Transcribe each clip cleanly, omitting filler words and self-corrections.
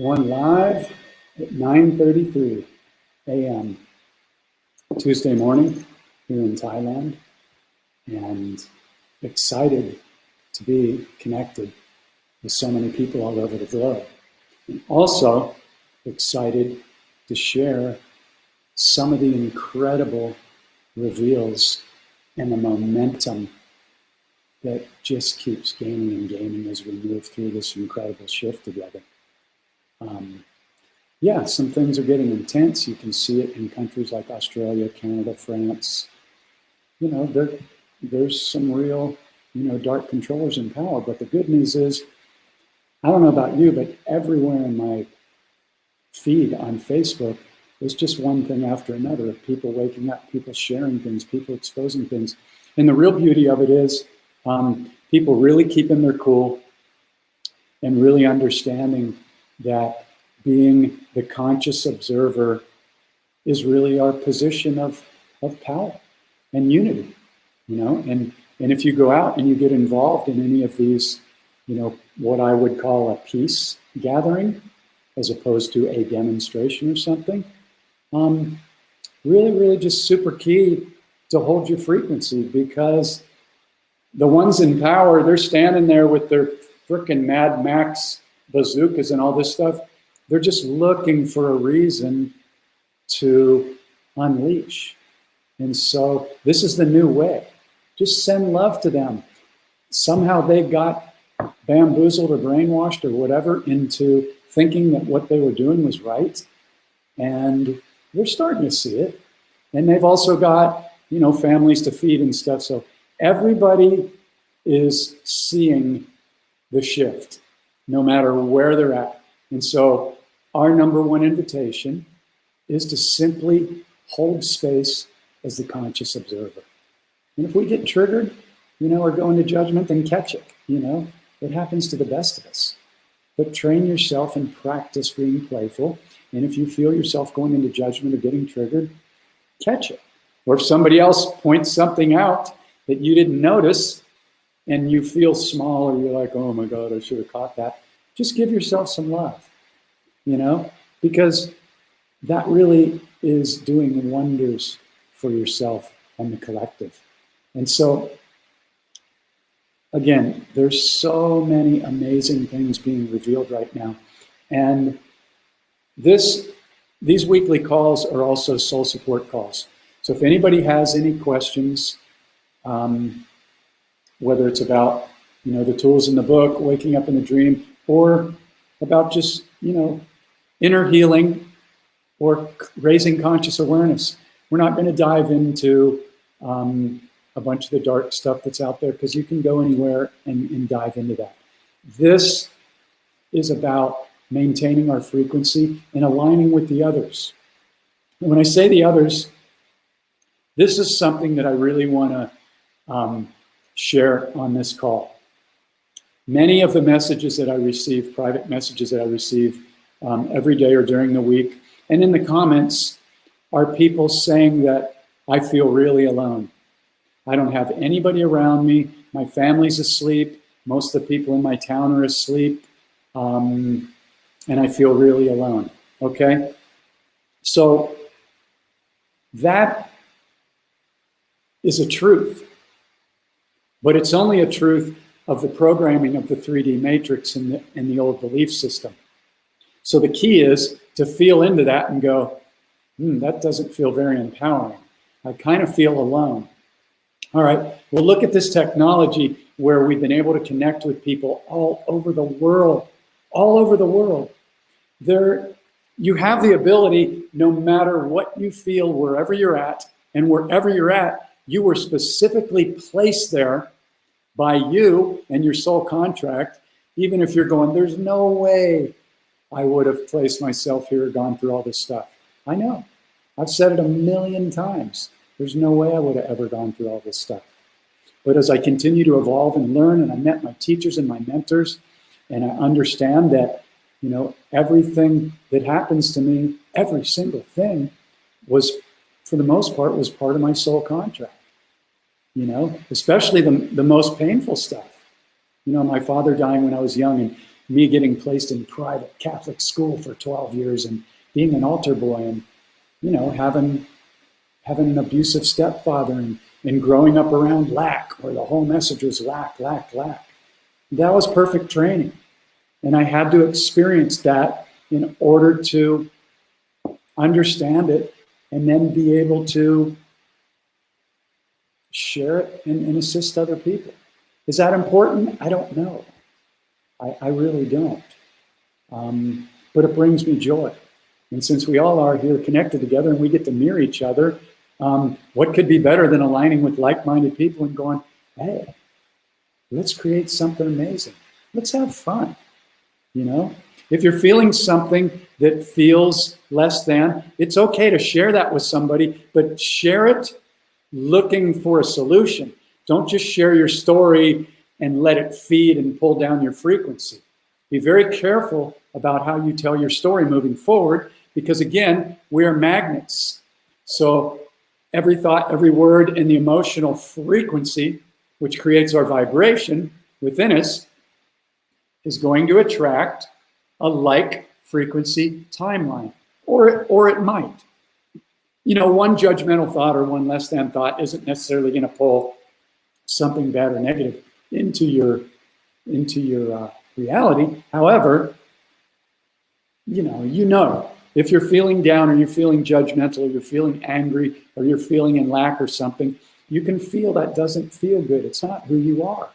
Going live at 9:33 a.m. Tuesday morning here in Thailand, and excited to be connected with so many people all over the globe. And also excited to share some of the incredible reveals and the momentum that just keeps gaining and gaining as we move through this incredible shift together. Some things are getting intense. You can see it in countries like Australia, Canada, France. There's some real, dark controllers in power. But the good news is, I don't know about you, but everywhere in my feed on Facebook, there's just one thing after another of people waking up, people sharing things, people exposing things. And the real beauty of it is people really keeping their cool and really understanding that being the conscious observer is really our position of power and unity, and if you go out and you get involved in any of these, what I would call a peace gathering, as opposed to a demonstration or something, really, really just super key to hold your frequency, because the ones in power, they're standing there with their frickin' Mad Max bazookas and all this stuff. They're just looking for a reason to unleash. And so this is the new way. Just send love to them. Somehow they got bamboozled or brainwashed or whatever into thinking that what they were doing was right. And we're starting to see it. And they've also got, families to feed and stuff. So everybody is seeing the shift, no matter where they're at. And so our number one invitation is to simply hold space as the conscious observer. And if we get triggered, or go into judgment, then catch it. It happens to the best of us. But train yourself and practice being playful. And if you feel yourself going into judgment or getting triggered, catch it. Or if somebody else points something out that you didn't notice and you feel small, or you're like, oh my God, I should have caught that, just give yourself some love, because that really is doing wonders for yourself and the collective. And so, again, there's so many amazing things being revealed right now. And these weekly calls are also soul support calls. So if anybody has any questions, whether it's about, the tools in the book, waking up in a dream, or about just, inner healing or raising conscious awareness. We're not going to dive into a bunch of the dark stuff that's out there, because you can go anywhere and dive into that. This is about maintaining our frequency and aligning with the others. And when I say the others, this is something that I really want to share on this call. Many of the messages that I receive, private messages that I receive every day or during the week, and in the comments, are people saying that I feel really alone. I don't have anybody around me. My family's asleep. Most of the people in my town are asleep. And I feel really alone. Okay? So that is a truth. But it's only a truth of the programming of the 3D matrix in the old belief system. So the key is to feel into that and go, that doesn't feel very empowering. I kind of feel alone. All right, well, look at this technology where we've been able to connect with people all over the world, You have the ability, no matter what you feel, wherever you're at, and wherever you're at, you were specifically placed there by you and your soul contract, even if you're going, there's no way I would have placed myself here or gone through all this stuff. I know. I've said it a million times. There's no way I would have ever gone through all this stuff. But as I continue to evolve and learn, and I met my teachers and my mentors, and I understand that, everything that happens to me, every single thing was, for the most part, was part of my soul contract. Especially the most painful stuff. My father dying when I was young, and me getting placed in private Catholic school for 12 years and being an altar boy and, you know, having an abusive stepfather and growing up around lack, where the whole message was lack, lack, lack. That was perfect training. And I had to experience that in order to understand it and then be able to share it and assist other people. Is that important? I don't know. I really don't. But it brings me joy. And since we all are here connected together and we get to mirror each other, what could be better than aligning with like-minded people and going, hey, let's create something amazing. Let's have fun. You know, if you're feeling something that feels less than, it's okay to share that with somebody, but share it looking for a solution. Don't just share your story and let it feed and pull down your frequency. Be very careful about how you tell your story moving forward, because again, we're magnets. So every thought, every word, and the emotional frequency, which creates our vibration within us, is going to attract a like frequency timeline, or it might. You know, one judgmental thought or one less than thought isn't necessarily going to pull something bad or negative into your reality. However, you know, if you're feeling down or you're feeling judgmental or you're feeling angry or you're feeling in lack or something, you can feel that doesn't feel good. It's not who you are.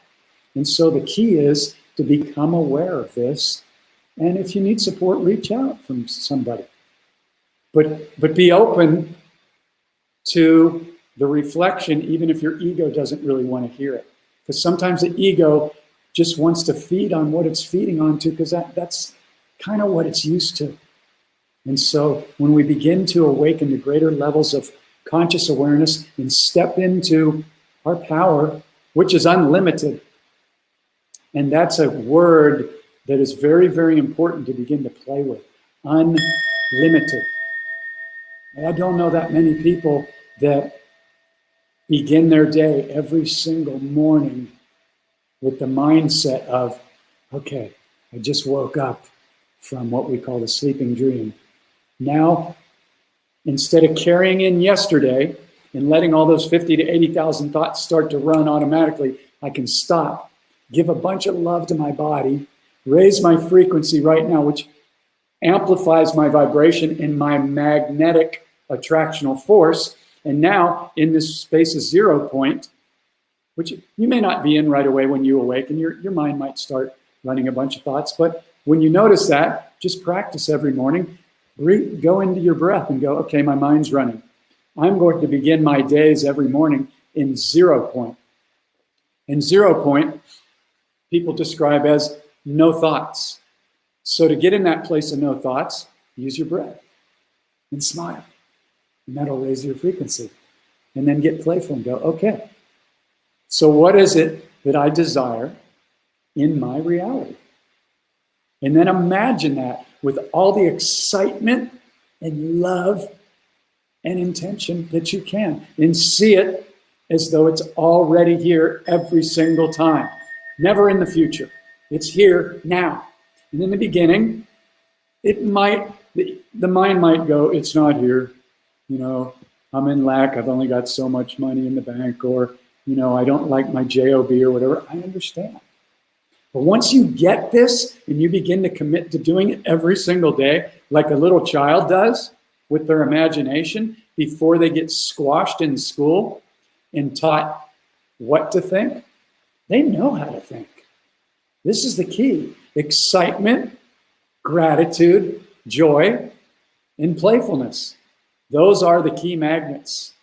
And so the key is to become aware of this. And if you need support, reach out from somebody. But be open to the reflection, even if your ego doesn't really want to hear it. Because sometimes the ego just wants to feed on what it's feeding onto, because that's kind of what it's used to. And so when we begin to awaken to greater levels of conscious awareness and step into our power, which is unlimited, and that's a word that is very, very important to begin to play with, unlimited. I don't know that many people that begin their day every single morning with the mindset of, okay, I just woke up from what we call the sleeping dream. Now, instead of carrying in yesterday and letting all those 50 to 80,000 thoughts start to run automatically, I can stop, give a bunch of love to my body, raise my frequency right now, which amplifies my vibration in my magnetic attractional force. And now in this space of 0 point, which you may not be in right away when you awaken, your mind might start running a bunch of thoughts. But when you notice that, just practice every morning. Go into your breath and go, okay, my mind's running. I'm going to begin my days every morning in 0 point. And 0 point, people describe as no thoughts. So to get in that place of no thoughts, use your breath and smile. And that'll raise your frequency. And then get playful and go, okay, so what is it that I desire in my reality? And then imagine that with all the excitement and love and intention that you can. And see it as though it's already here every single time. Never in the future. It's here now. And in the beginning, the mind might go, it's not here. You know, I'm in lack. I've only got so much money in the bank, or, you know, I don't like my job or whatever. I understand. But once you get this and you begin to commit to doing it every single day, like a little child does with their imagination before they get squashed in school and taught what to think, they know how to think. This is the key. Excitement, gratitude, joy, and playfulness. Those are the key magnets.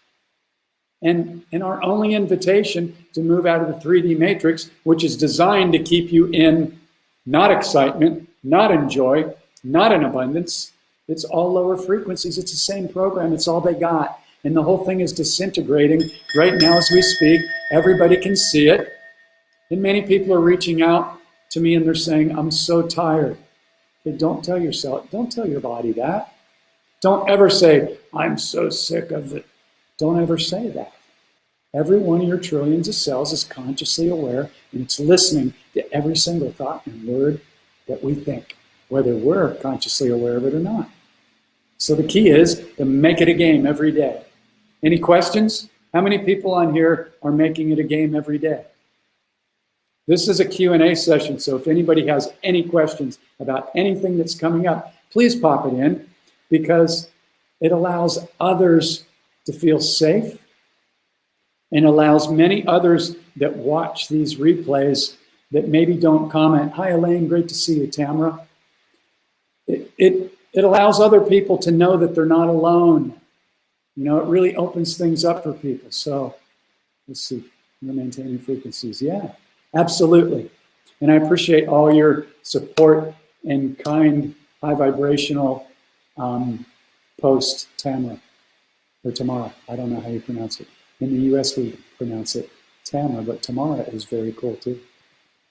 And our only invitation to move out of the 3D matrix, which is designed to keep you in not excitement, not in joy, not in abundance. It's all lower frequencies. It's the same program. It's all they got. And the whole thing is disintegrating right now as we speak. Everybody can see it. And many people are reaching out to me and they're saying, I'm so tired. Hey, don't tell your body that. Don't ever say, I'm so sick of it. Don't ever say that. Every one of your trillions of cells is consciously aware, and it's listening to every single thought and word that we think, whether we're consciously aware of it or not. So the key is to make it a game every day. Any questions? How many people on here are making it a game every day? This is a Q&A session, so if anybody has any questions about anything that's coming up, please pop it in, because it allows others to feel safe and allows many others that watch these replays that maybe don't comment. Hi, Elaine, great to see you, Tamara. It allows other people to know that they're not alone. You know, it really opens things up for people. So let's see, we're maintaining frequencies. Yeah, absolutely. And I appreciate all your support and kind, high vibrational post, Tamara, or Tamara. I don't know how you pronounce it. In the US, we pronounce it Tamara, but Tamara is very cool too.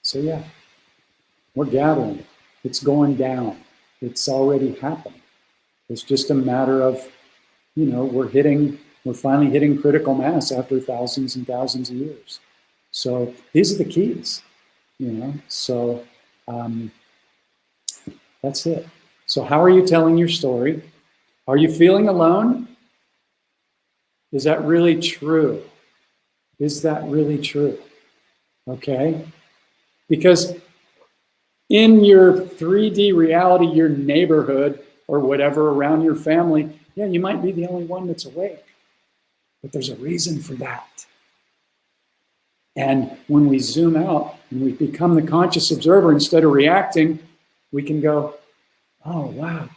So yeah, we're gathering. It's going down. It's already happened. It's just a matter of, you know, we're finally hitting critical mass after thousands and thousands of years. So these are the keys, you know, so that's it. So how are you telling your story? Are you feeling alone? Is that really true? Is that really true? Okay. Because in your 3D reality, your neighborhood or whatever around your family, yeah, you might be the only one that's awake, but there's a reason for that. And when we zoom out and we become the conscious observer instead of reacting, we can go, oh, wow,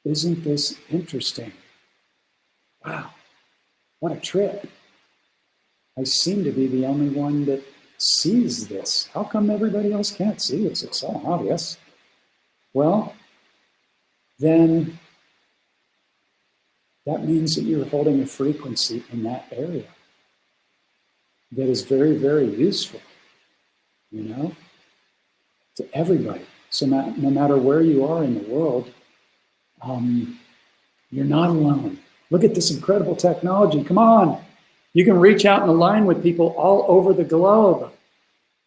isn't this interesting? Wow, what a trip. I seem to be the only one that sees this. How come everybody else can't see this? It's so obvious. Well, then that means that you're holding a frequency in that area that is very, very useful, you know, to everybody. So no matter where you are in the world, you're not alone. Look at this incredible technology. Come on. You can reach out and align with people all over the globe,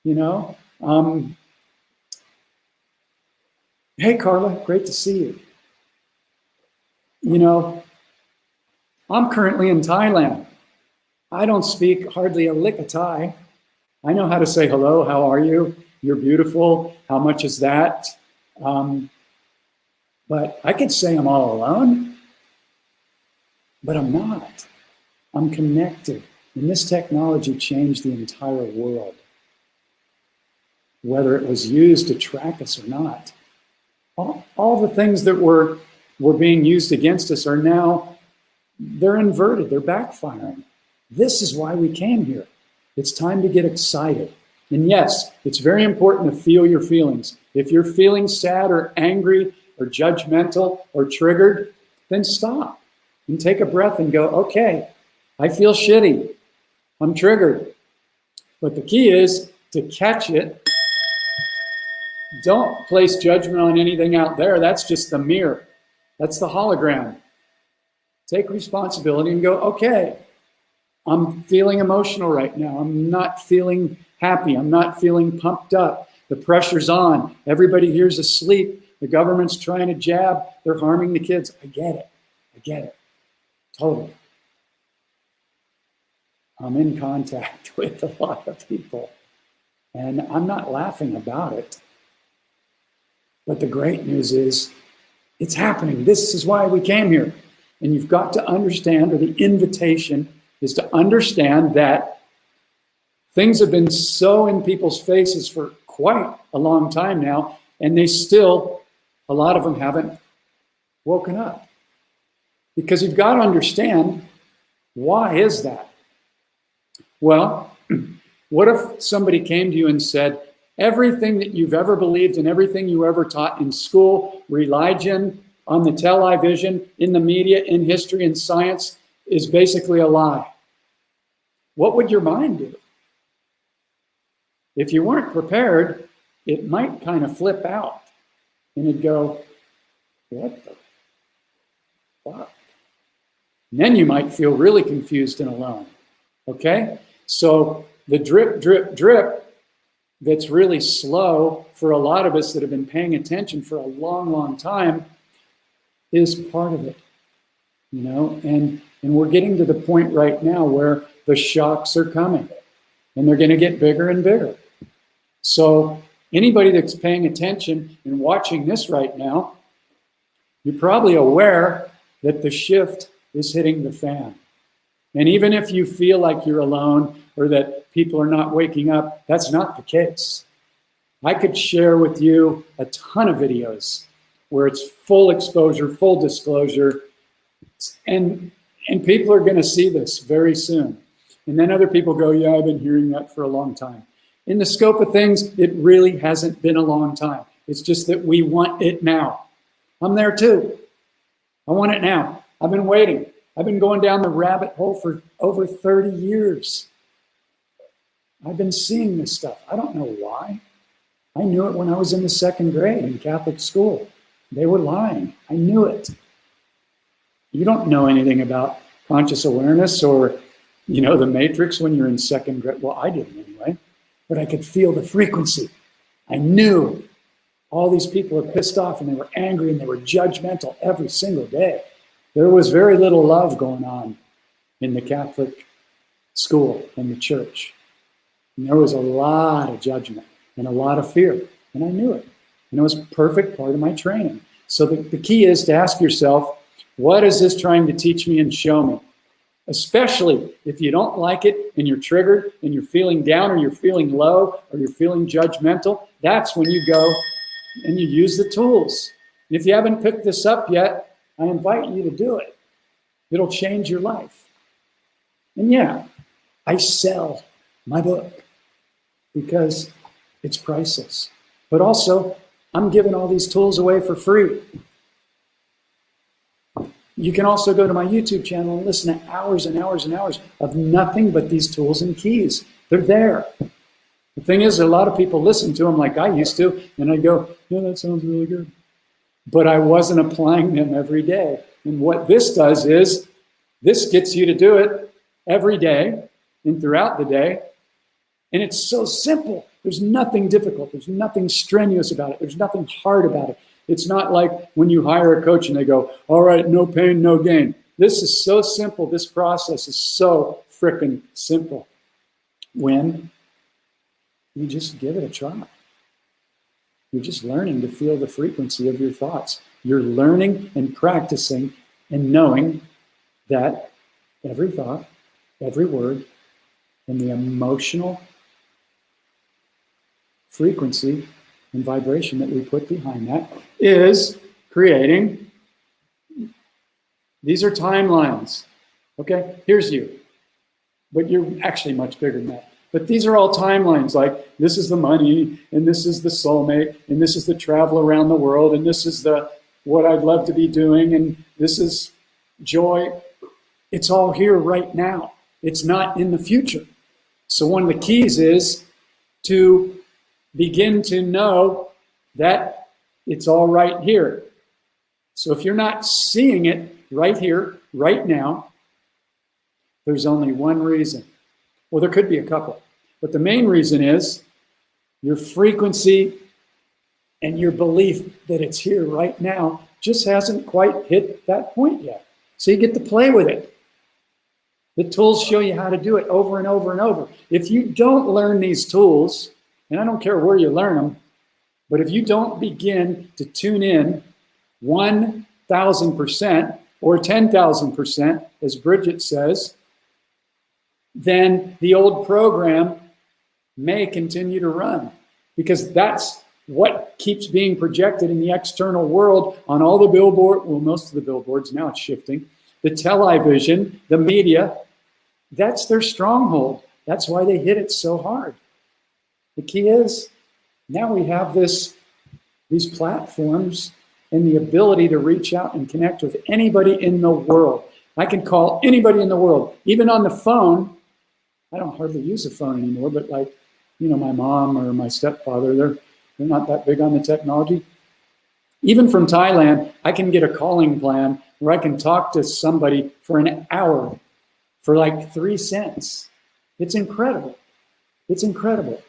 you know. Hey, Carla, great to see you. You know, I'm currently in Thailand. I don't speak hardly a lick of Thai. I know how to say hello, how are you? You're beautiful. How much is that? But I could say I'm all alone, but I'm not. I'm connected. And this technology changed the entire world, whether it was used to track us or not. All the things that were being used against us are now, they're inverted, they're backfiring. This is why we came here. It's time to get excited. And yes, it's very important to feel your feelings. If you're feeling sad or angry or judgmental or triggered, then stop and take a breath and go, okay, I feel shitty. I'm triggered. But the key is to catch it. Don't place judgment on anything out there. That's just the mirror. That's the hologram. Take responsibility and go, okay, I'm feeling emotional right now. I'm not feeling happy. I'm not feeling pumped up. The pressure's on. Everybody here's asleep. The government's trying to jab. They're harming the kids. I get it. I get it. Totally. I'm in contact with a lot of people, and I'm not laughing about it. But the great news is it's happening. This is why we came here. And you've got to understand, or the invitation is to understand that things have been so in people's faces for quite a long time now, and they still, a lot of them haven't woken up. Because you've got to understand, why is that? Well, what if somebody came to you and said, everything that you've ever believed and everything you ever taught in school, religion, on the television, in the media, in history and science is basically a lie? What would your mind do? If you weren't prepared, it might kind of flip out and it'd go, what the fuck? And then you might feel really confused and alone. Okay? So the drip, drip, drip, that's really slow for a lot of us that have been paying attention for a long, long time is part of it, you know, and we're getting to the point right now where the shocks are coming and they're going to get bigger and bigger. So anybody that's paying attention and watching this right now, you're probably aware that the shift is hitting the fan. And even if you feel like you're alone or that people are not waking up, that's not the case. I could share with you a ton of videos where it's full exposure, full disclosure, and people are going to see this very soon. And then other people go, yeah, I've been hearing that for a long time. In the scope of things, it really hasn't been a long time. It's just that we want it now. I'm there too. I want it now. I've been waiting. I've been going down the rabbit hole for over 30 years. I've been seeing this stuff. I don't know why. I knew it when I was in the 2nd grade in Catholic school. They were lying. I knew it. You don't know anything about conscious awareness or, you know, the matrix when you're in 2nd grade. Well, I didn't anyway, but I could feel the frequency. I knew all these people were pissed off and they were angry and they were judgmental every single day. There was very little love going on in the Catholic school and the church. And there was a lot of judgment and a lot of fear. And I knew it. And it was a perfect part of my training. So the key is to ask yourself, what is this trying to teach me and show me? Especially if you don't like it and you're triggered and you're feeling down or you're feeling low or you're feeling judgmental, that's when you go and you use the tools. If you haven't picked this up yet, I invite you to do it. It'll change your life. And yeah, I sell my book because it's priceless. But also, I'm giving all these tools away for free. You can also go to my YouTube channel and listen to hours and hours and hours of nothing but these tools and keys. They're there. The thing is, a lot of people listen to them like I used to, and I go, yeah, that sounds really good. But I wasn't applying them every day. And what this does is, this gets you to do it every day and throughout the day. And it's so simple. There's nothing difficult. There's nothing strenuous about it. There's nothing hard about it. It's not like when you hire a coach and they go, all right, no pain, no gain. This is so simple. This process is so freaking simple when you just give it a try. You're just learning to feel the frequency of your thoughts. You're learning and practicing and knowing that every thought, every word, and the emotional frequency and vibration that we put behind that is creating, these are timelines. Okay, here's you. But you're actually much bigger than that. But these are all timelines, like this is the money, and this is the soulmate, and this is the travel around the world, and this is the what I'd love to be doing, and this is joy. It's all here right now. It's not in the future. So one of the keys is to begin to know that it's all right here. So if you're not seeing it right here, right now, there's only one reason. Well, there could be a couple, but the main reason is your frequency and your belief that it's here right now just hasn't quite hit that point yet. So you get to play with it. The tools show you how to do it over and over and over. If you don't learn these tools, and I don't care where you learn them, but if you don't begin to tune in 1,000% or 10,000%, as Bridget says, then the old program may continue to run, because that's what keeps being projected in the external world on all the billboards, well, most of the billboards, now it's shifting, the television, the media, that's their stronghold. That's why they hit it so hard. The key is, now we have these platforms and the ability to reach out and connect with anybody in the world. I can call anybody in the world, even on the phone. I don't hardly use a phone anymore, but like, you know, my mom or my stepfather, they're not that big on the technology. Even from Thailand, I can get a calling plan where I can talk to somebody for an hour for like 3 cents. It's incredible. It's incredible.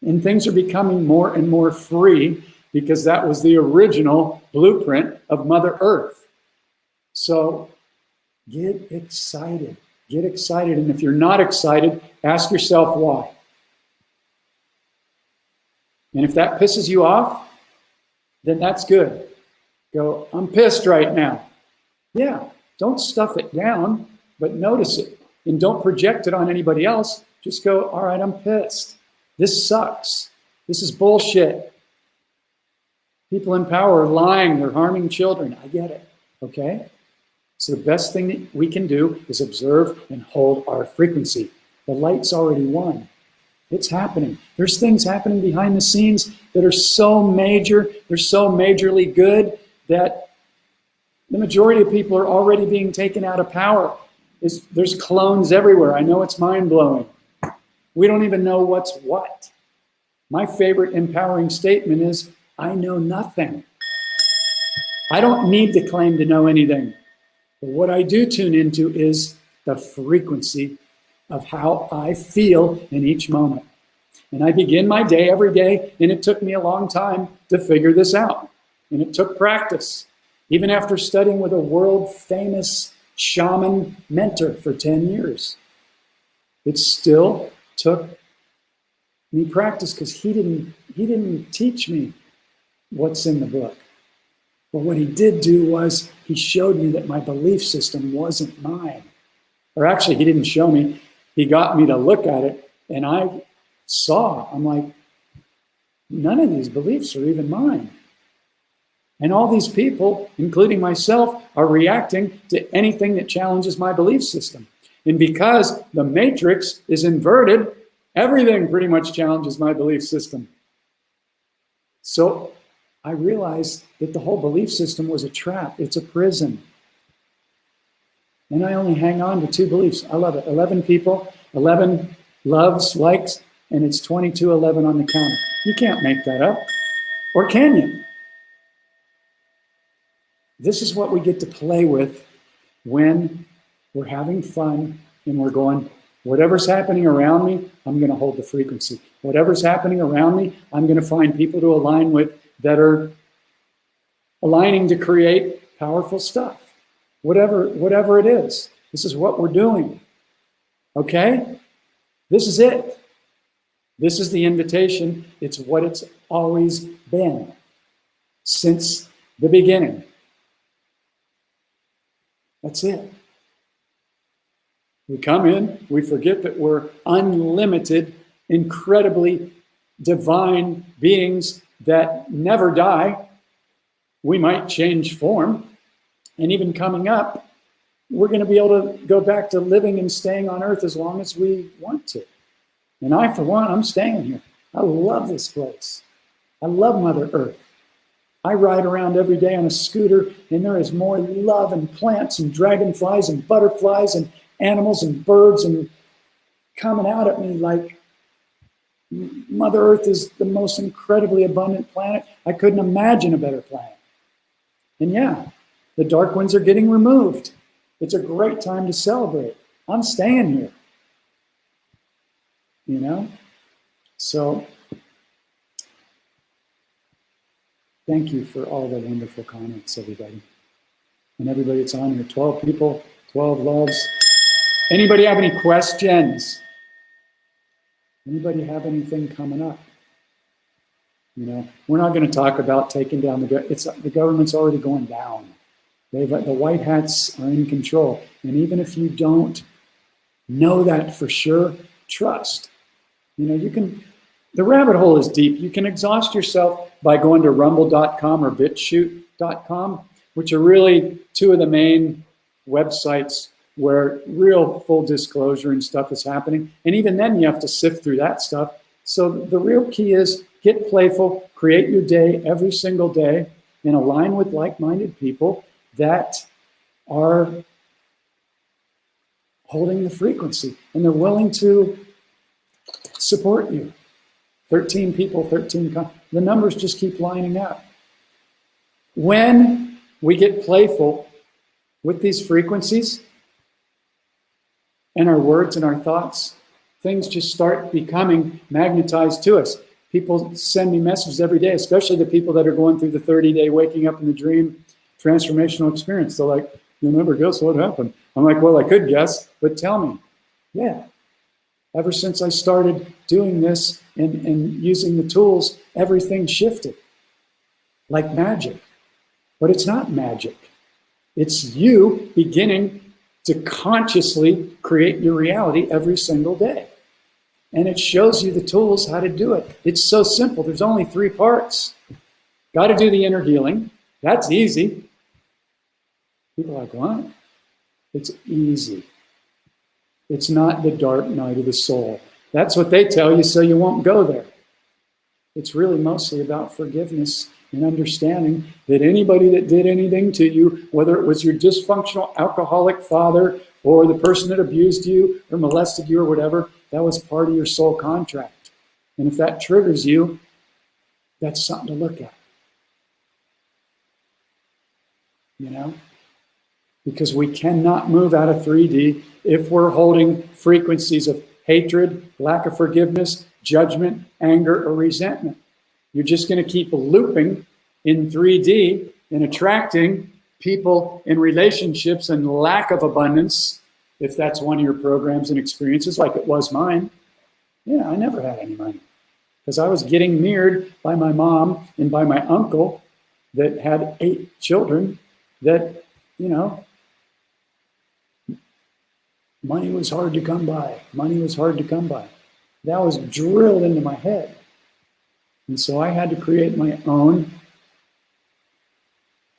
And things are becoming more and more free because that was the original blueprint of Mother Earth. So get excited. Get excited. And if you're not excited, ask yourself why. And if that pisses you off, then that's good. Go, I'm pissed right now. Yeah, don't stuff it down, but notice it. And don't project it on anybody else. Just go, all right, I'm pissed. This sucks. This is bullshit. People in power are lying. They're harming children. I get it. Okay? So the best thing that we can do is observe and hold our frequency. The light's already won. It's happening. There's things happening behind the scenes that are so major, they're so majorly good that the majority of people are already being taken out of power. There's clones everywhere. I know it's mind-blowing. We don't even know what's what. My favorite empowering statement is, I know nothing. I don't need to claim to know anything. But what I do tune into is the frequency of how I feel in each moment. And I begin my day every day, and it took me a long time to figure this out. And it took practice. Even after studying with a world-famous shaman mentor for 10 years. It still took me practice because he didn't teach me what's in the book. But what he did do was he showed me that my belief system wasn't mine. Or actually, he didn't show me. He got me to look at it, and I saw, I'm like, none of these beliefs are even mine. And all these people, including myself, are reacting to anything that challenges my belief system. And because the matrix is inverted, everything pretty much challenges my belief system. So I realized that the whole belief system was a trap. It's a prison. And I only hang on to 2 beliefs. I love it. 11 people, 11 loves, likes, and it's 2211 on the counter. You can't make that up. Or can you? This is what we get to play with when we're having fun and we're going, whatever's happening around me, I'm going to hold the frequency. Whatever's happening around me, I'm going to find people to align with that are aligning to create powerful stuff. Whatever it is. This is what we're doing. Okay? This is it. This is the invitation. It's what it's always been since the beginning. That's it. We come in, we forget that we're unlimited, incredibly divine beings that never die. We might change form. And even coming up, we're going to be able to go back to living and staying on Earth as long as we want to. And I, for one, I'm staying here. I love this place. I love Mother Earth. I ride around every day on a scooter, and there is more love and plants and dragonflies and butterflies and animals and birds and coming out at me like Mother Earth is the most incredibly abundant planet. I couldn't imagine a better planet. And yeah, the dark ones are getting removed. It's a great time to celebrate. I'm staying here. You know? So, thank you for all the wonderful comments, everybody. And everybody that's on here, 12 people, 12 loves. Anybody have any questions? Anybody have anything coming up? You know, we're not going to talk about taking down the government's already going down. The white hats are in control. And even if you don't know that for sure, trust. You know, the rabbit hole is deep. You can exhaust yourself by going to rumble.com or bitshoot.com, which are really 2 of the main websites where real full disclosure and stuff is happening. And even then you have to sift through that stuff. So the real key is get playful, create your day every single day, and align with like-minded people that are holding the frequency and they're willing to support you. 13 people, the numbers just keep lining up. When we get playful with these frequencies and our words and our thoughts, things just start becoming magnetized to us. People send me messages every day, especially the people that are going through the 30-day waking up in the dream transformational experience. They're like, you'll never guess what happened. I'm like, well, I could guess, but tell me. Yeah. Ever since I started doing this and using the tools, everything shifted like magic. But it's not magic. It's you beginning to consciously create your reality every single day. And it shows you the tools how to do it. It's so simple. There's only 3 parts. Got to do the inner healing. That's easy. People are like, what? It's easy. It's not the dark night of the soul. That's what they tell you, so you won't go there. It's really mostly about forgiveness and understanding that anybody that did anything to you, whether it was your dysfunctional alcoholic father or the person that abused you or molested you or whatever, that was part of your soul contract. And if that triggers you, that's something to look at. You know? Because we cannot move out of 3D if we're holding frequencies of hatred, lack of forgiveness, judgment, anger, or resentment. You're just going to keep looping in 3D and attracting people in relationships and lack of abundance, if that's one of your programs and experiences, like it was mine. Yeah, I never had any money because I was getting mirrored by my mom and by my uncle that had 8 children that, you know, money was hard to come by. Money was hard to come by. That was drilled into my head. And so I had to create my own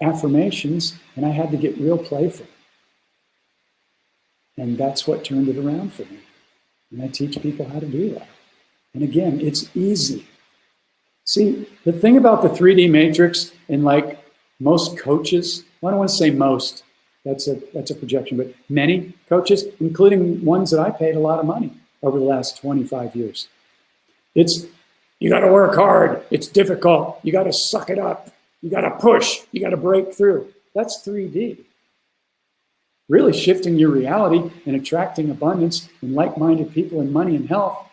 affirmations, and I had to get real playful. And that's what turned it around for me. And I teach people how to do that. And again, it's easy. See, the thing about the 3D matrix, and like most coaches, I don't want to say most, that's a projection, but many coaches, including ones that I paid a lot of money over the last 25 years. It's, you got to work hard. It's difficult. You got to suck it up. You got to push. You got to break through. That's 3D. Really shifting your reality and attracting abundance and like-minded people and money and health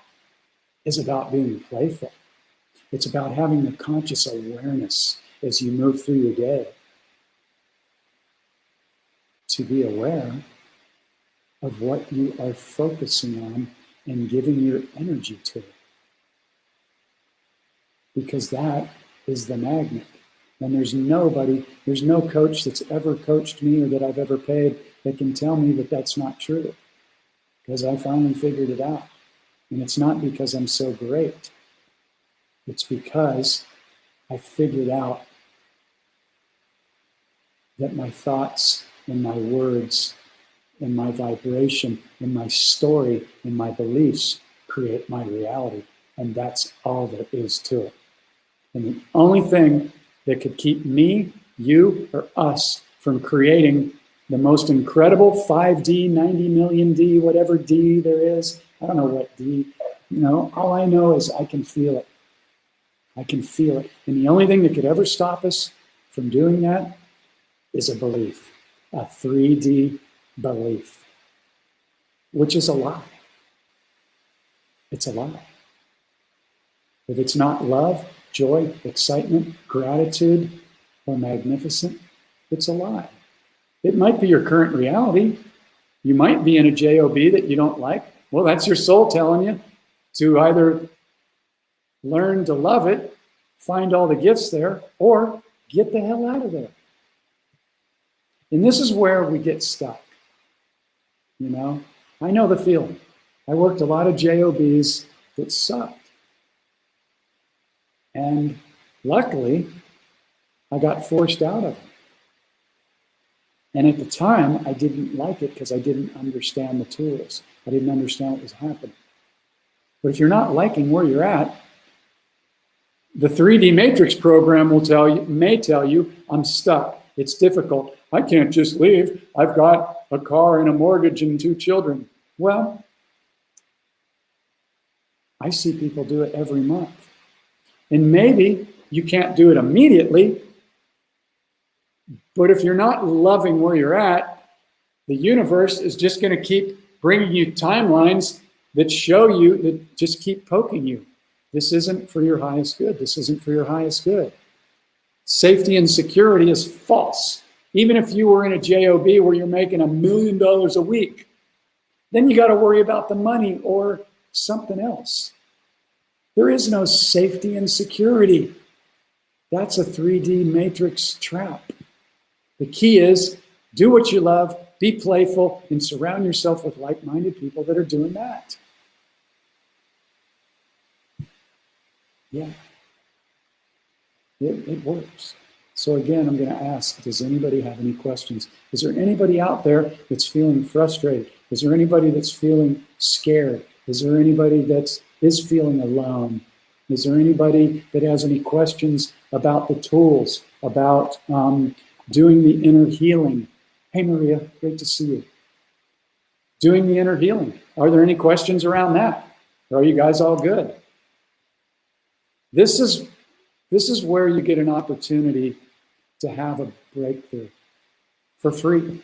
is about being playful. It's about having the conscious awareness as you move through your day to be aware of what you are focusing on and giving your energy to. Because that is the magnet. And there's no coach that's ever coached me or that I've ever paid that can tell me that that's not true. Because I finally figured it out. And it's not because I'm so great. It's because I figured out that my thoughts and my words and my vibration and my story and my beliefs create my reality. And that's all there is to it. And the only thing that could keep me, you, or us from creating the most incredible 5D, 90 million D, whatever D there is, I don't know what D, you know, all I know is I can feel it. I can feel it. And the only thing that could ever stop us from doing that is a belief, a 3D belief, which is a lie. It's a lie. If it's not love, joy, excitement, gratitude, or magnificent, it's a lie. It might be your current reality. You might be in a JOB that you don't like. Well, that's your soul telling you to either learn to love it, find all the gifts there, or get the hell out of there. And this is where we get stuck. You know, I know the feeling. I worked a lot of JOBs that sucked. And luckily, I got forced out of them. And at the time, I didn't like it because I didn't understand the tools. I didn't understand what was happening. But if you're not liking where you're at, the 3D Matrix program may tell you, I'm stuck. It's difficult. I can't just leave. I've got a car and a mortgage and 2 children. Well, I see people do it every month. And maybe you can't do it immediately, but if you're not loving where you're at, the universe is just going to keep bringing you timelines that show you, that just keep poking you. This isn't for your highest good. This isn't for your highest good. Safety and security is false. Even if you were in a job where you're making $1 million a week, then you got to worry about the money or something else. There is no safety and security. That's a 3D matrix trap. The key is do what you love, be playful, and surround yourself with like-minded people that are doing that. Yeah, it works. So again, I'm going to ask, does anybody have any questions? Is there anybody out there that's feeling frustrated? Is there anybody that's feeling scared? Is there anybody that is feeling alone? Is there anybody that has any questions about the tools, about doing the inner healing? Hey, Maria, great to see you. Doing the inner healing. Are there any questions around that? Or are you guys all good? This is where you get an opportunity to have a breakthrough for free.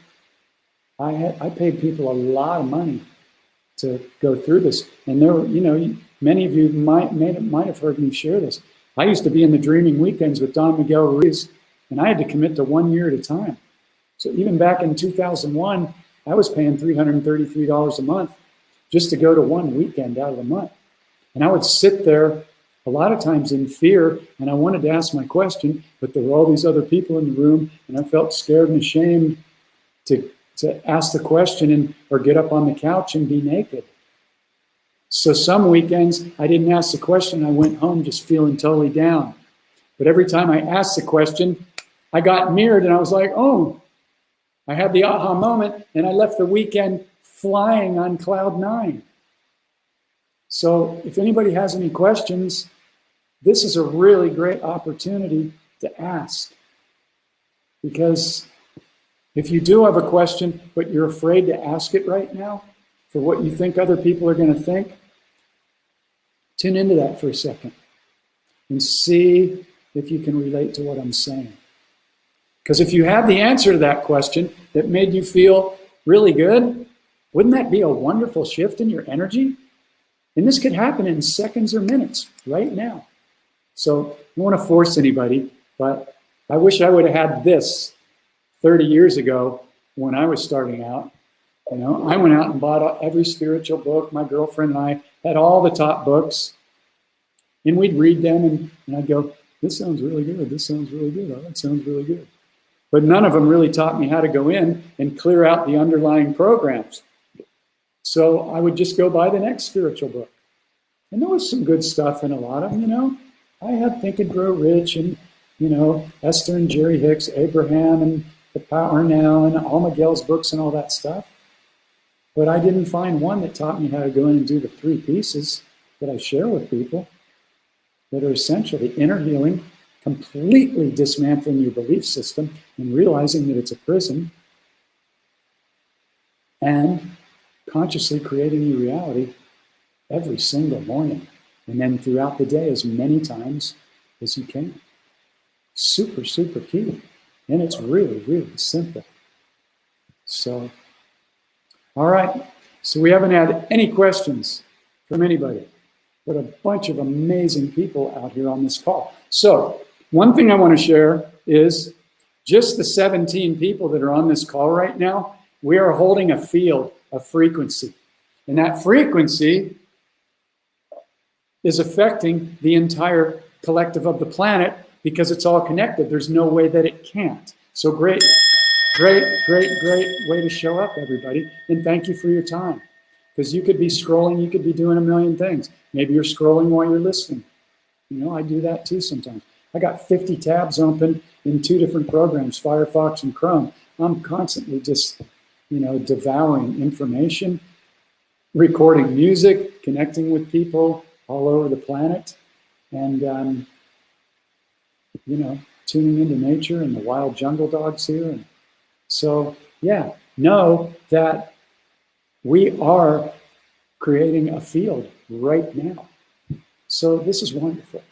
I paid people a lot of money to go through this, and there were, many of you might have heard me share this. I used to be in the dreaming weekends with Don Miguel Ruiz, and I had to commit to 1 year at a time. So even back in 2001, I was paying $333 a month just to go to one weekend out of the month. And I would sit there a lot of times in fear, and I wanted to ask my question, but there were all these other people in the room, and I felt scared and ashamed to ask the question or get up on the couch and be naked. So some weekends, I didn't ask the question. I went home just feeling totally down. But every time I asked the question, I got mirrored, and I was like, oh, I had the aha moment, and I left the weekend flying on cloud 9. So if anybody has any questions, this is a really great opportunity to ask. Because if you do have a question, but you're afraid to ask it right now for what you think other people are going to think, tune into that for a second and see if you can relate to what I'm saying. Because if you had the answer to that question that made you feel really good, wouldn't that be a wonderful shift in your energy? And this could happen in seconds or minutes right now. So I don't want to force anybody, but I wish I would have had this 30 years ago when I was starting out. I went out and bought every spiritual book. My girlfriend and I had all the top books, and we'd read them, and I'd go, this sounds really good. This sounds really good. Oh, that sounds really good. But none of them really taught me how to go in and clear out the underlying programs. So I would just go buy the next spiritual book. And there was some good stuff in a lot of them, I had Think and Grow Rich and, Esther and Jerry Hicks, Abraham and The Power Now and all Miguel's books and all that stuff. But I didn't find one that taught me how to go in and do the 3 pieces that I share with people that are essentially inner healing, completely dismantling your belief system and realizing that it's a prison, and consciously creating your reality every single morning, and then throughout the day as many times as you can. Super, super key. And it's really, really simple. So, all right. So we haven't had any questions from anybody, but a bunch of amazing people out here on this call. So one thing I want to share is just the 17 people that are on this call right now, we are holding a field, a frequency. And that frequency is affecting the entire collective of the planet because it's all connected. There's no way that it can't. So great way to show up, everybody. And thank you for your time. Because you could be scrolling, you could be doing a million things. Maybe you're scrolling while you're listening. I do that too sometimes. I got 50 tabs open in 2 different programs, Firefox and Chrome. I'm constantly just, devouring information, recording music, connecting with people all over the planet, and, tuning into nature and the wild jungle dogs here. And so, know that we are creating a field right now. So this is wonderful.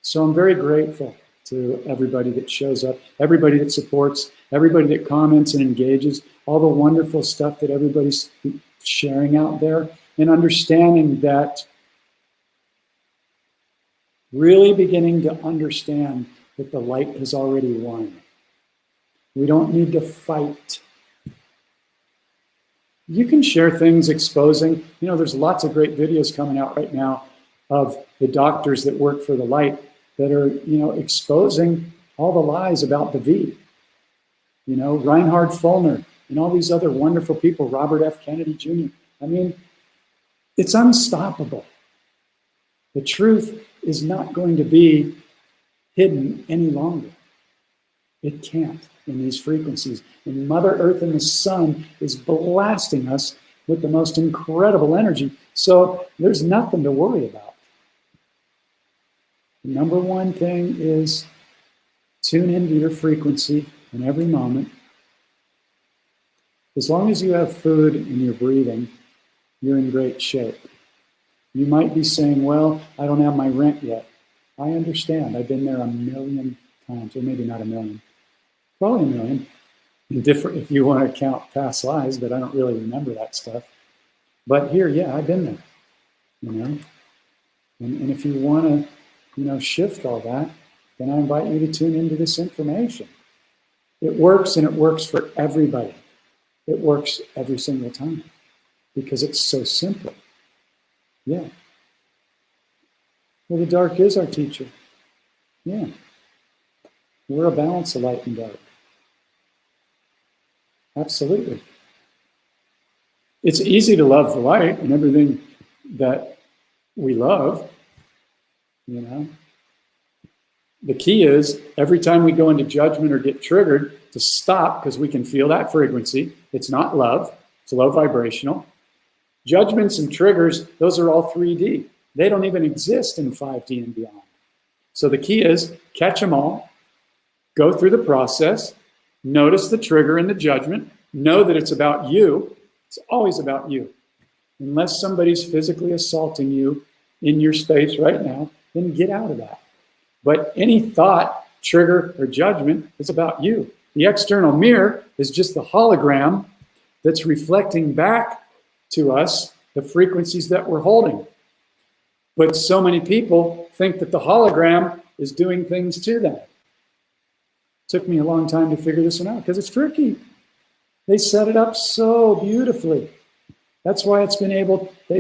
So I'm very grateful to everybody that shows up, everybody that supports, everybody that comments and engages, all the wonderful stuff that everybody's sharing out there, and understanding that really beginning to understand that the light has already won. We don't need to fight. You can share things exposing, there's lots of great videos coming out right now of the doctors that work for the light that are, exposing all the lies about the V. Reinhard Follner and all these other wonderful people, Robert F. Kennedy Jr. I mean, it's unstoppable. The truth is not going to be hidden any longer. It can't in these frequencies. And Mother Earth and the sun is blasting us with the most incredible energy. So there's nothing to worry about. The number one thing is tune into your frequency in every moment. As long as you have food and you're breathing, you're in great shape. You might be saying, well, I don't have my rent yet. I understand. I've been there a million times, or maybe not a million, probably a million. Different if you want to count past lives, but I don't really remember that stuff. But here, yeah, I've been there, And if you want to, shift all that, then I invite you to tune into this information. It works, and it works for everybody. It works every single time because it's so simple. Yeah. Well, the dark is our teacher. Yeah. We're a balance of light and dark. Absolutely. It's easy to love the light and everything that we love, The key is every time we go into judgment or get triggered to stop, because we can feel that frequency. It's not love. It's low vibrational. Judgments and triggers, those are all 3D. They don't even exist in 5D and beyond. So the key is catch them all, go through the process, notice the trigger and the judgment, know that it's about you. It's always about you. Unless somebody's physically assaulting you in your space right now, then get out of that. But any thought, trigger, or judgment is about you. The external mirror is just the hologram that's reflecting back to us the frequencies that we're holding. But so many people think that the hologram is doing things to them. It took me a long time to figure this one out because it's tricky. They set it up so beautifully. That's why they've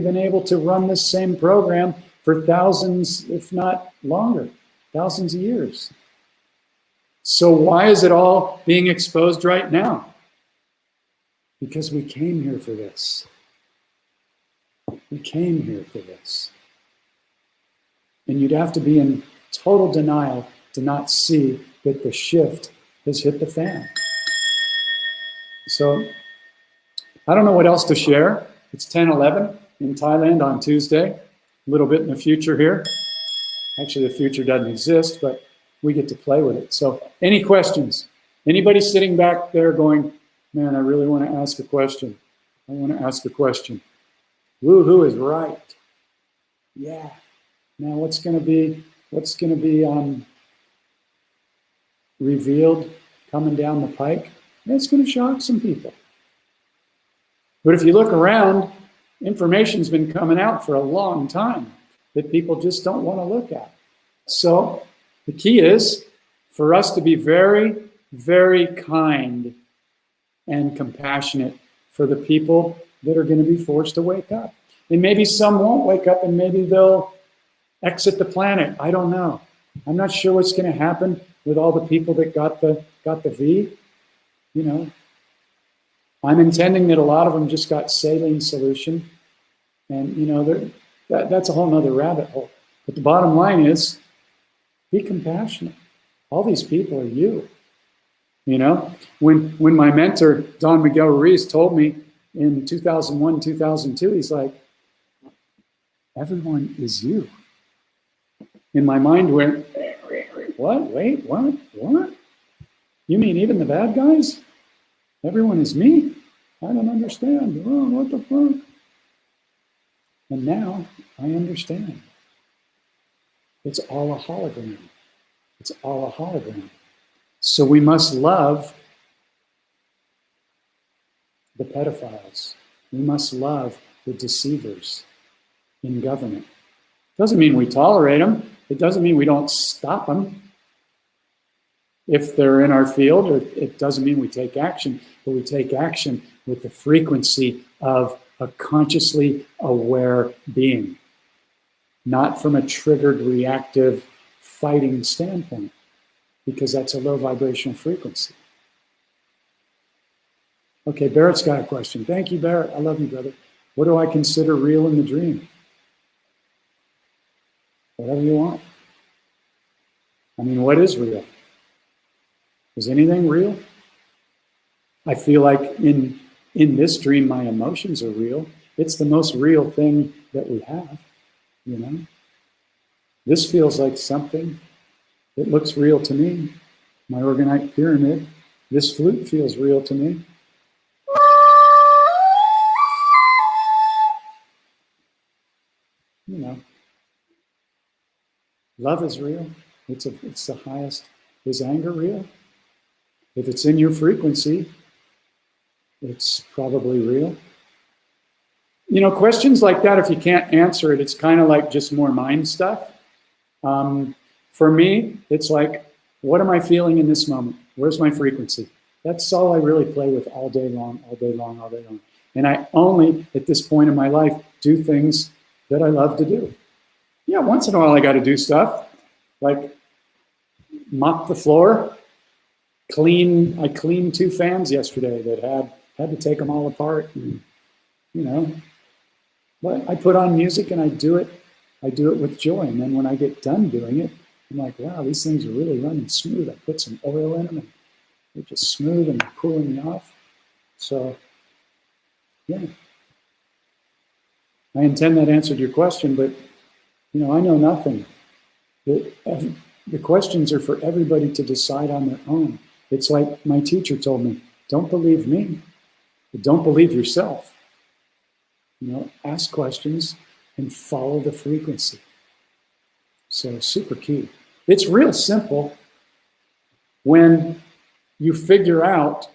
been able to run this same program for thousands, if not longer, thousands of years. So why is it all being exposed right now? Because we came here for this. We came here for this. And you'd have to be in total denial to not see that the shift has hit the fan. So I don't know what else to share. It's 10:11 in Thailand on Tuesday. A little bit in the future here. Actually, the future doesn't exist, but we get to play with it. So any questions? Anybody sitting back there going, man, I really want to ask a question. I want to ask a question. Woo-hoo is right. Yeah. Now what's going to be revealed coming down the pike? It's going to shock some people. But if you look around, information's been coming out for a long time that people just don't want to look at. So the key is for us to be very, very kind and compassionate for the people that are going to be forced to wake up. And maybe some won't wake up and maybe they'll exit the planet. I don't know. I'm not sure what's going to happen with all the people that got the V. I'm intending that a lot of them just got saline solution. And, that's a whole nother rabbit hole. But the bottom line is, be compassionate. All these people are you. When my mentor, Don Miguel Ruiz, told me in 2001, 2002, he's like, everyone is you. In my mind went, what? Wait, what? You mean even the bad guys? Everyone is me? I don't understand. Oh, what the fuck? And now I understand. It's all a hologram. It's all a hologram. So we must love the pedophiles. We must love the deceivers in government. Doesn't mean we tolerate them. It doesn't mean we don't stop them if they're in our field, or it doesn't mean we take action, but we take action with the frequency of a consciously aware being, not from a triggered, reactive, fighting standpoint, because that's a low vibrational frequency. Okay, Barrett's got a question. Thank you, Barrett. I love you, brother. What do I consider real in the dream? Whatever you want. I mean, what is real? Is anything real? I feel like in this dream, my emotions are real. It's the most real thing that we have, you know? This feels like something that looks real to me. My organite pyramid. This flute feels real to me. You know, love is real. It's the highest. Is anger real? If it's in your frequency, it's probably real. You know, questions like that, if you can't answer it, it's kind of like just more mind stuff. For me, it's like, what am I feeling in this moment? Where's my frequency? That's all I really play with all day long, all day long, all day long. And I only, at this point in my life, do things that I love to do. Yeah, once in a while I got to do stuff like mop the floor, I cleaned 2 fans yesterday that had to take them all apart, and, you know. But I put on music and I do it with joy. And then when I get done doing it, I'm like, wow, these things are really running smooth. I put some oil in them and they're just smooth and they're cooling me off. So, yeah. I intend that answered your question, but, you know, I know nothing. The questions are for everybody to decide on their own. It's like my teacher told me, don't believe me, but don't believe yourself. You know, ask questions and follow the frequency. So super key. It's real simple when you figure out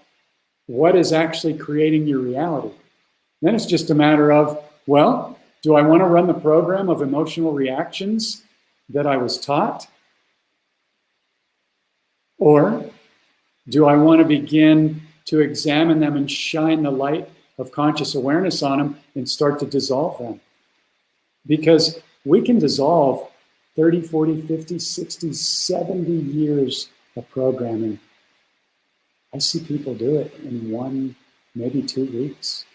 what is actually creating your reality. Then it's just a matter of, well, do I want to run the program of emotional reactions that I was taught? Or do I want to begin to examine them and shine the light of conscious awareness on them and start to dissolve them? Because we can dissolve 30, 40, 50, 60, 70 years of programming. I see people do it in 1, maybe 2 weeks.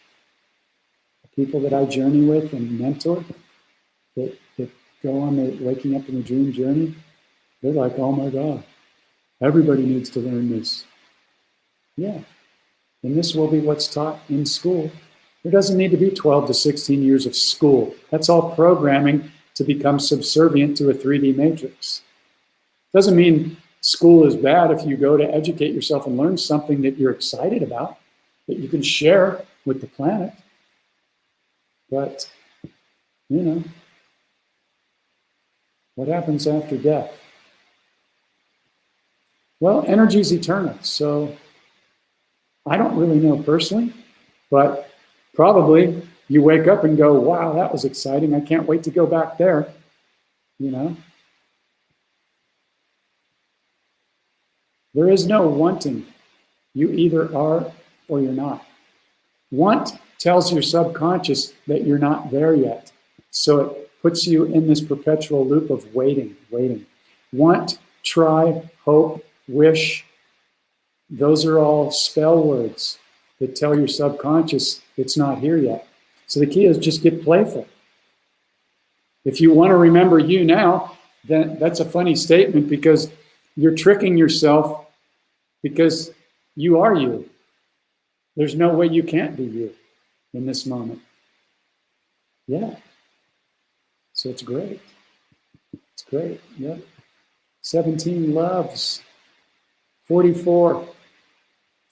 People that I journey with and mentor that go on the waking up in the dream journey, they're like, oh my God, everybody needs to learn this. Yeah, and this will be what's taught in school. There doesn't need to be 12 to 16 years of school. That's all programming to become subservient to a 3D matrix. Doesn't mean school is bad if you go to educate yourself and learn something that you're excited about, that you can share with the planet. But, you know, what happens after death? Well, energy is eternal. So I don't really know personally, but probably you wake up and go, wow, that was exciting. I can't wait to go back there, you know. There is no wanting. You either are or you're not. Want tells your subconscious that you're not there yet. So it puts you in this perpetual loop of waiting. Want, try, hope, wish. Those are all spell words that tell your subconscious it's not here yet. So the key is just get playful. If you want to remember you now, then that's a funny statement because you're tricking yourself because you are you. There's no way you can't be you in this moment. Yeah. So it's great. It's great. Yeah. 17 loves. 44.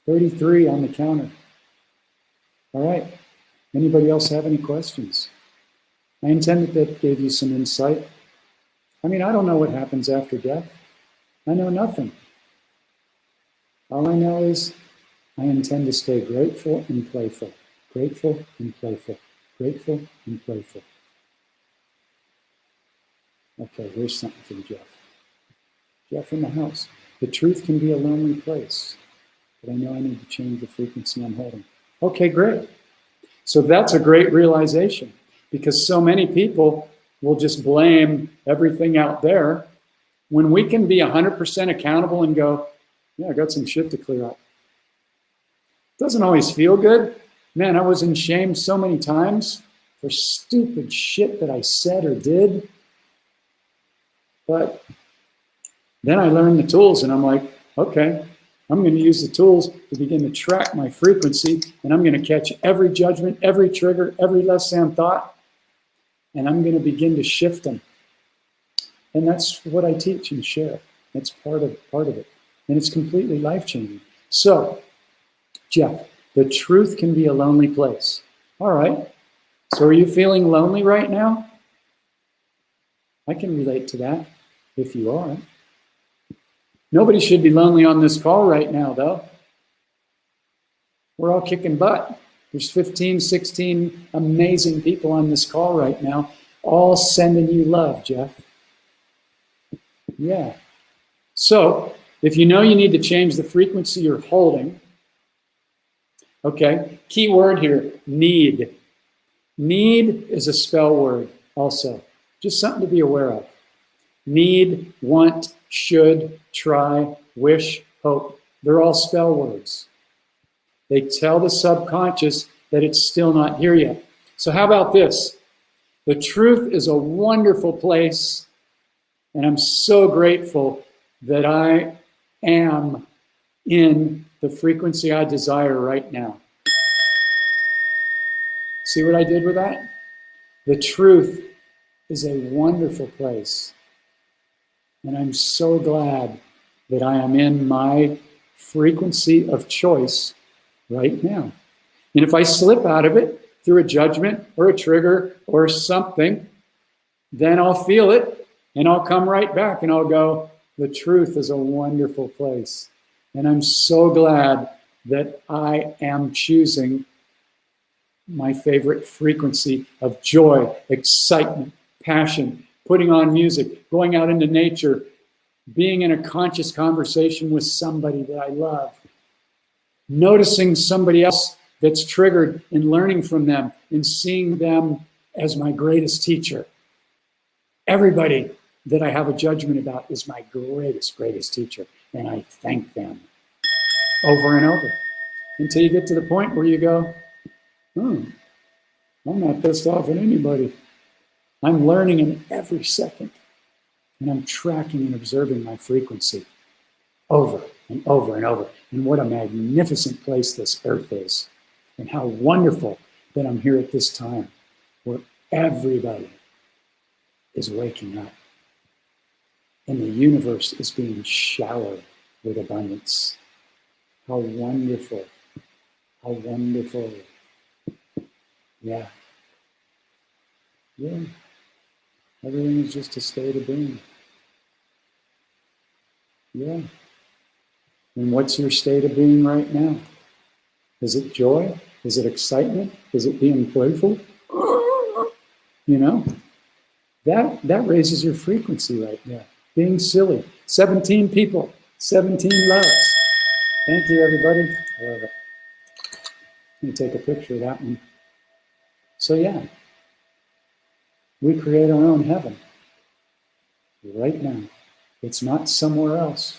33 on the counter. All right. Anybody else have any questions? I intended that gave you some insight. I mean, I don't know what happens after death. I know nothing. All I know is I intend to stay grateful and playful. Grateful and playful. Grateful and playful. Okay, here's something for Jeff. Jeff in the house. The truth can be a lonely place, but I know I need to change the frequency I'm holding. Okay, great. So that's a great realization, because so many people will just blame everything out there when we can be 100% accountable and go, yeah, I got some shit to clear up. Doesn't always feel good. Man, I was in shame so many times for stupid shit that I said or did. But then I learned the tools and I'm like, okay, I'm going to use the tools to begin to track my frequency, and I'm going to catch every judgment, every trigger, every less than thought, and I'm going to begin to shift them. And that's what I teach and share. That's part of it. And it's completely life-changing. So, Jeff, the truth can be a lonely place. All right. So are you feeling lonely right now? I can relate to that if you are. Nobody should be lonely on this call right now, though. We're all kicking butt. There's 15, 16 amazing people on this call right now, all sending you love, Jeff. Yeah. So if you know you need to change the frequency you're holding, okay, key word here, need. Need is a spell word also, just something to be aware of. Need, want, should, try, wish, hope. They're all spell words. They tell the subconscious that it's still not here yet. So how about this? The truth is a wonderful place, and I'm so grateful that I am in the frequency I desire right now. See what I did with that? The truth is a wonderful place. And I'm so glad that I am in my frequency of choice right now. And if I slip out of it through a judgment or a trigger or something, then I'll feel it and I'll come right back and I'll go, the truth is a wonderful place. And I'm so glad that I am choosing my favorite frequency of joy, excitement, passion, putting on music, going out into nature, being in a conscious conversation with somebody that I love, noticing somebody else that's triggered and learning from them and seeing them as my greatest teacher. Everybody that I have a judgment about is my greatest teacher, and I thank them over and over until you get to the point where you go, I'm not pissed off at anybody. I'm learning in every second, and I'm tracking and observing my frequency over and over and over. And what a magnificent place this earth is, and how wonderful that I'm here at this time where everybody is waking up and the universe is being showered with abundance. How wonderful. How wonderful. Yeah. Yeah. Everything is just a state of being. Yeah. And what's your state of being right now? Is it joy? Is it excitement? Is it being playful? You know, that raises your frequency right there. Being silly. 17 people, 17 loves. Thank you, everybody. I love it. Let me take a picture of that one. So yeah, we create our own heaven right now. It's not somewhere else.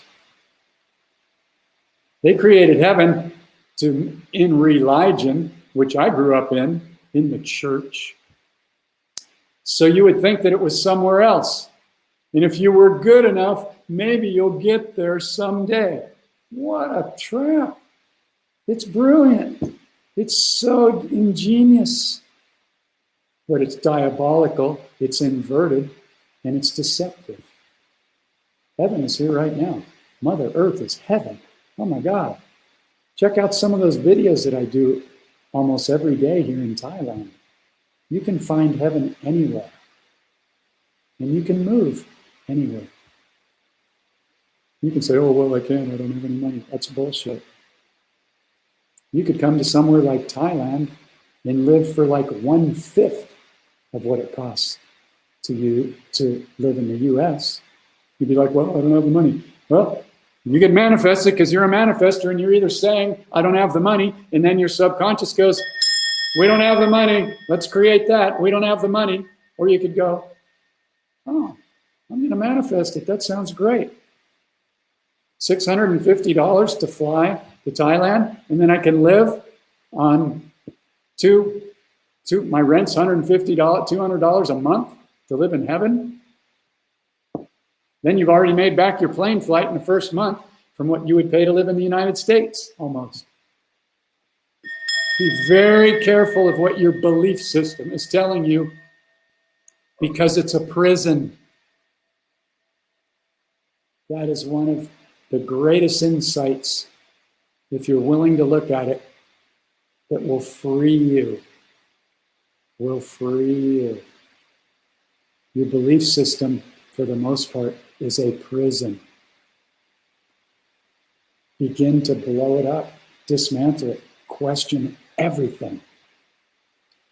They created heaven in religion, which I grew up in the church. So you would think that it was somewhere else. And if you were good enough, maybe you'll get there someday. What a trap. It's brilliant. It's so ingenious. But it's diabolical, it's inverted, and it's deceptive. Heaven is here right now. Mother Earth is heaven. Oh my God. Check out some of those videos that I do almost every day here in Thailand. You can find heaven anywhere. And you can move anywhere. You can say, oh, well, I can't. I don't have any money. That's bullshit. You could come to somewhere like Thailand and live for like 1/5 of what it costs to live in the US. You'd be like, well, I don't have the money. Well, you get manifested because you're a manifester, and you're either saying, I don't have the money, and then your subconscious goes, we don't have the money, let's create that. We don't have the money. Or you could go, oh, I'm going to manifest it. That sounds great. $650 to fly to Thailand, and then I can live on my rent's $150, $200 a month to live in heaven. Then you've already made back your plane flight in the first month from what you would pay to live in the United States, almost. Be very careful of what your belief system is telling you, because it's a prison. That is one of the greatest insights, if you're willing to look at it, that will free you. Will free you. Your belief system, for the most part, is a prison. Begin to blow it up, dismantle it, question everything.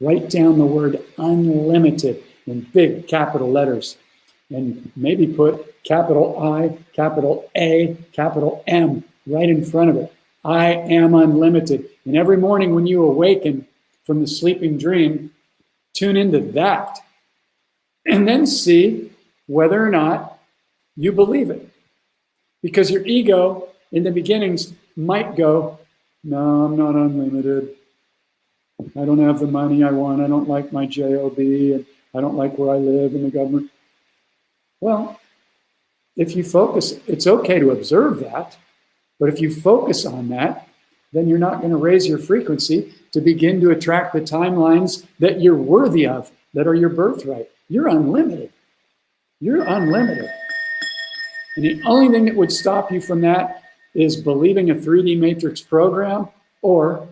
Write down the word unlimited in big capital letters, and maybe put capital I, capital A, capital M right in front of it. I am unlimited. And every morning when you awaken from the sleeping dream, tune into that. And then see whether or not you believe it. Because your ego in the beginnings might go, no, I'm not unlimited. I don't have the money I want. I don't like my job, and I don't like where I live in the government. Well, if you focus, it's okay to observe that, but if you focus on that, then you're not going to raise your frequency to begin to attract the timelines that you're worthy of, that are your birthright. You're unlimited. You're unlimited. And the only thing that would stop you from that is believing a 3D matrix program or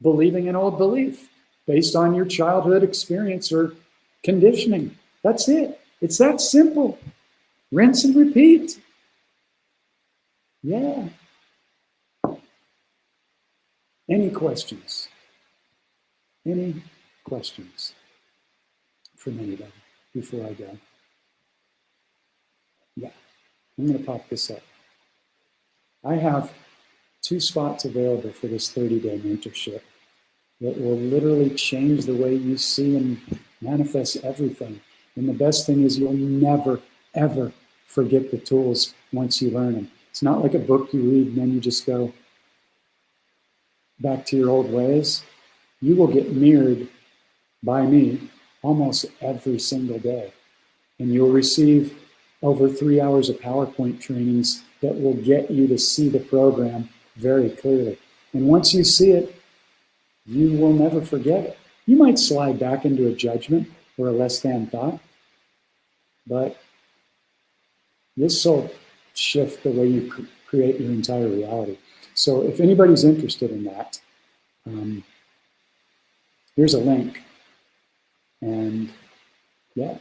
believing an old belief based on your childhood experience or conditioning. That's it. It's that simple. Rinse and repeat. Yeah. Any questions? Any questions from anybody before I go? Yeah. I'm going to pop this up. I have 2 spots available for this 30-day mentorship that will literally change the way you see and manifest everything. And the best thing is you'll never, ever forget the tools once you learn them. It's not like a book you read and then you just go back to your old ways. You will get mirrored by me almost every single day. And you'll receive over 3 hours of PowerPoint trainings that will get you to see the program very clearly. And once you see it, you will never forget it. You might slide back into a judgment or a less than thought, but this will shift the way you create your entire reality. So if anybody's interested in that, here's a link. And yeah,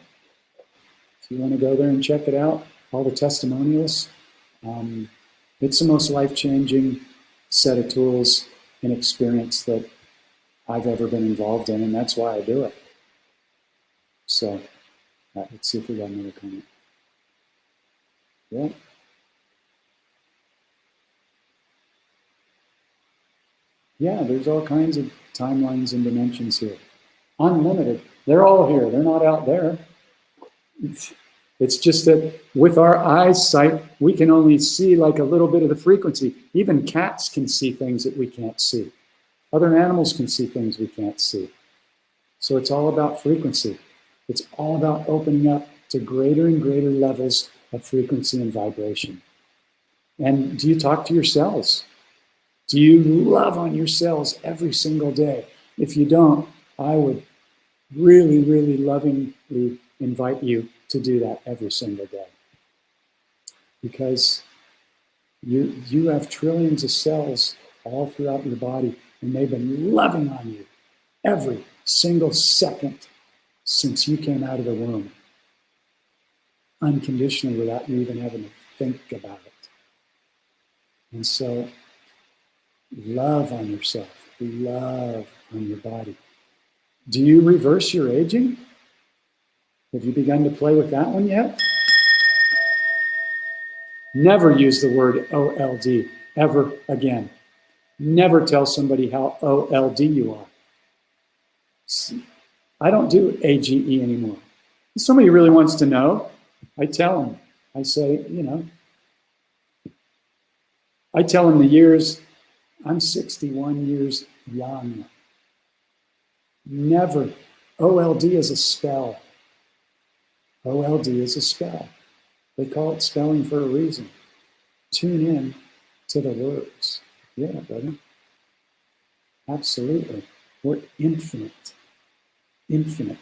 if you want to go there and check it out, all the testimonials, it's the most life-changing set of tools and experience that I've ever been involved in, and that's why I do it. So let's see if we got another comment. Yeah. Yeah, there's all kinds of timelines and dimensions here. Unlimited. They're all here. They're not out there. It's just that with our eyesight, we can only see like a little bit of the frequency. Even cats can see things that we can't see. Other animals can see things we can't see. So it's all about frequency. It's all about opening up to greater and greater levels of frequency and vibration. And do you talk to your cells? Do you love on your cells every single day? If you don't, I would really, really lovingly invite you to do that every single day. Because you have trillions of cells all throughout your body, and they've been loving on you every single second since you came out of the womb, unconditionally, without you even having to think about it. And so, love on yourself, love on your body. Do you reverse your aging? Have you begun to play with that one yet? Never use the word OLD ever again. Never tell somebody how OLD you are. I don't do AGE anymore. If somebody really wants to know, I tell them. I say, I tell them the years. I'm 61 years young. Never. OLD is a spell. OLD is a spell. They call it spelling for a reason. Tune in to the words. Yeah, brother. Absolutely. We're infinite. Infinite.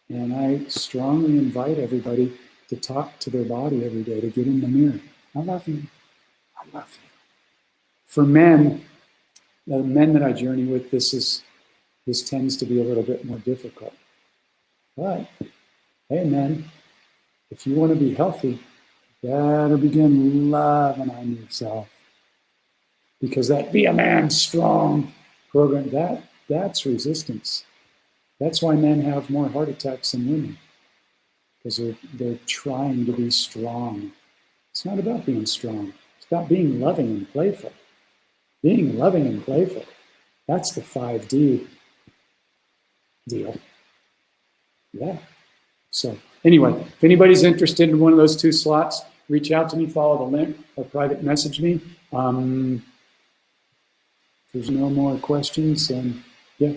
And I strongly invite everybody to talk to their body every day, to get in the mirror. I love you. I love you. For men, the men that I journey with, this tends to be a little bit more difficult. But, hey men, if you want to be healthy, you better begin loving on yourself. Because that Be a Man Strong program, that's resistance. That's why men have more heart attacks than women. Because they're trying to be strong. It's not about being strong. It's about being loving and playful. Being loving and playful. That's the 5D deal. Yeah. So anyway, if anybody's interested in one of those two slots, reach out to me, follow the link, or private message me. If there's no more questions, yeah,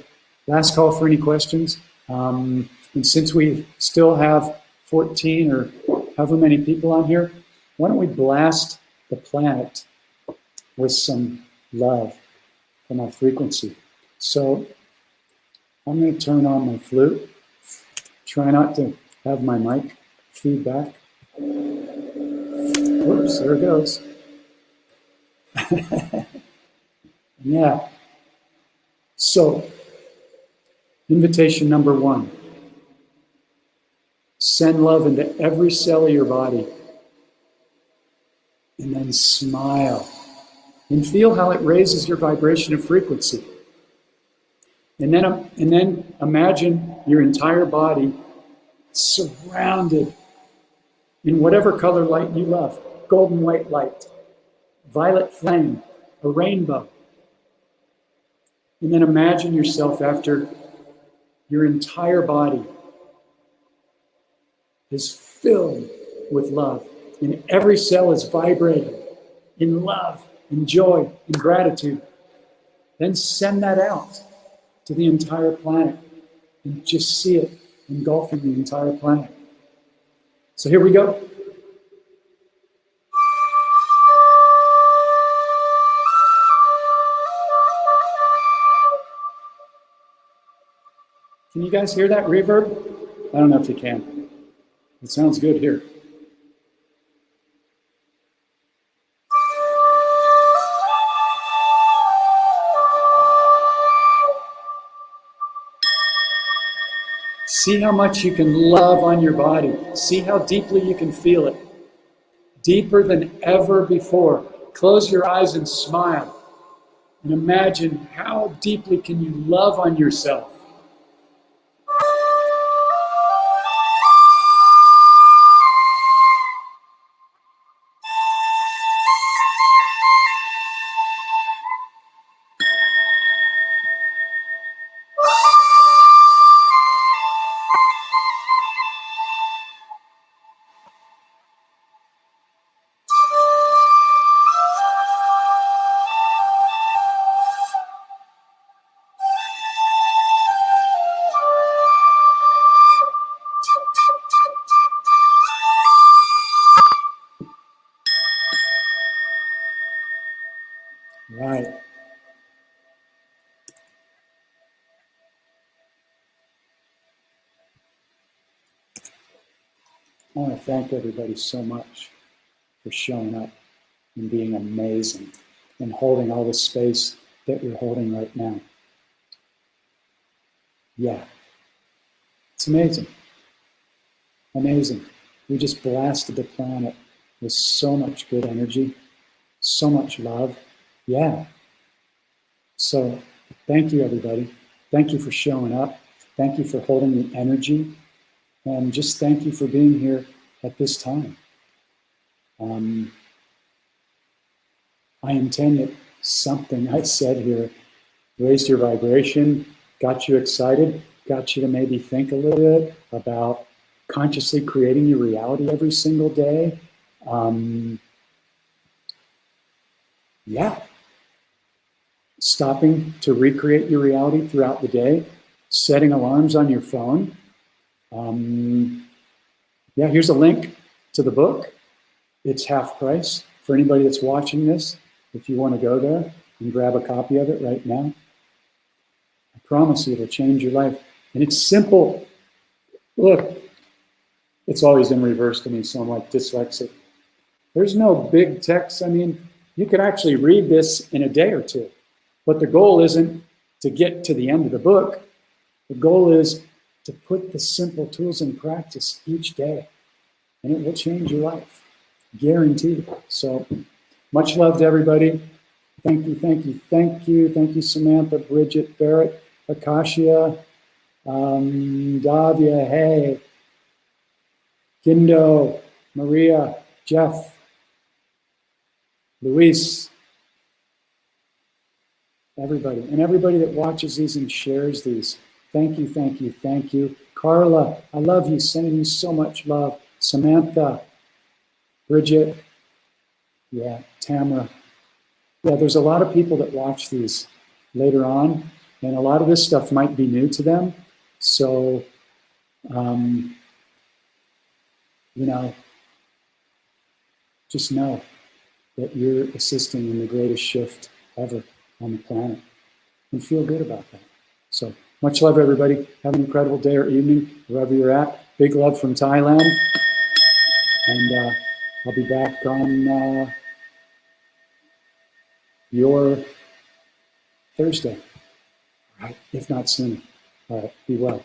last call for any questions. And since we still have 14 or however many people on here, why don't we blast the planet with some love from our frequency? So I'm going to turn on my flute. Try not to have my mic feedback. Whoops, there it goes. Yeah. So, invitation number 1. Send love into every cell of your body. And then smile. And feel how it raises your vibration of frequency. And then imagine your entire body surrounded in whatever color light you love. Golden white light, violet flame, a rainbow. And then imagine yourself after your entire body is filled with love. And every cell is vibrating in love, in joy, in gratitude. Then send that out to the entire planet and just see it engulfing the entire planet. So here we go. Can you guys hear that reverb? I don't know if you can. It sounds good here. See how much you can love on your body. See how deeply you can feel it. Deeper than ever before. Close your eyes and smile. And imagine how deeply can you love on yourself. Right. I want to thank everybody so much for showing up and being amazing and holding all the space that you're holding right now. Yeah. It's amazing. Amazing. We just blasted the planet with so much good energy, so much love. Yeah. So thank you, everybody. Thank you for showing up. Thank you for holding the energy And just thank you for being here at this time. I intend that something I said here raised your vibration, got you excited, got you to maybe think a little bit about consciously creating your reality every single day. Yeah. Stopping to recreate your reality throughout the day, setting alarms on your phone. Yeah, here's a link to the book. It's half price for anybody that's watching this. If you want to go there and grab a copy of it right now, I promise you it'll change your life. And it's simple. Look, it's always in reverse to me, so I'm like dyslexic. There's no big text. I mean, you could actually read this in a day or two. But the goal isn't to get to the end of the book. The goal is to put the simple tools in practice each day, and it will change your life, guaranteed. So much love to everybody. Thank you, thank you, thank you. Thank you, Samantha, Bridget, Barrett, Akashia, Davia, hey, Gindo, Maria, Jeff, Luis, everybody. And everybody that watches these and shares these. Thank you, thank you, thank you. Carla, I love you, sending you so much love. Samantha, Bridget, yeah, Tamara. Yeah, there's a lot of people that watch these later on, and a lot of this stuff might be new to them. So, you know, just know that you're assisting in the greatest shift ever on the planet, and feel good about that. So much love, everybody. Have an incredible day or evening, wherever you're at. Big love from Thailand. And I'll be back on your Thursday, all right? If not sooner. All right, be well.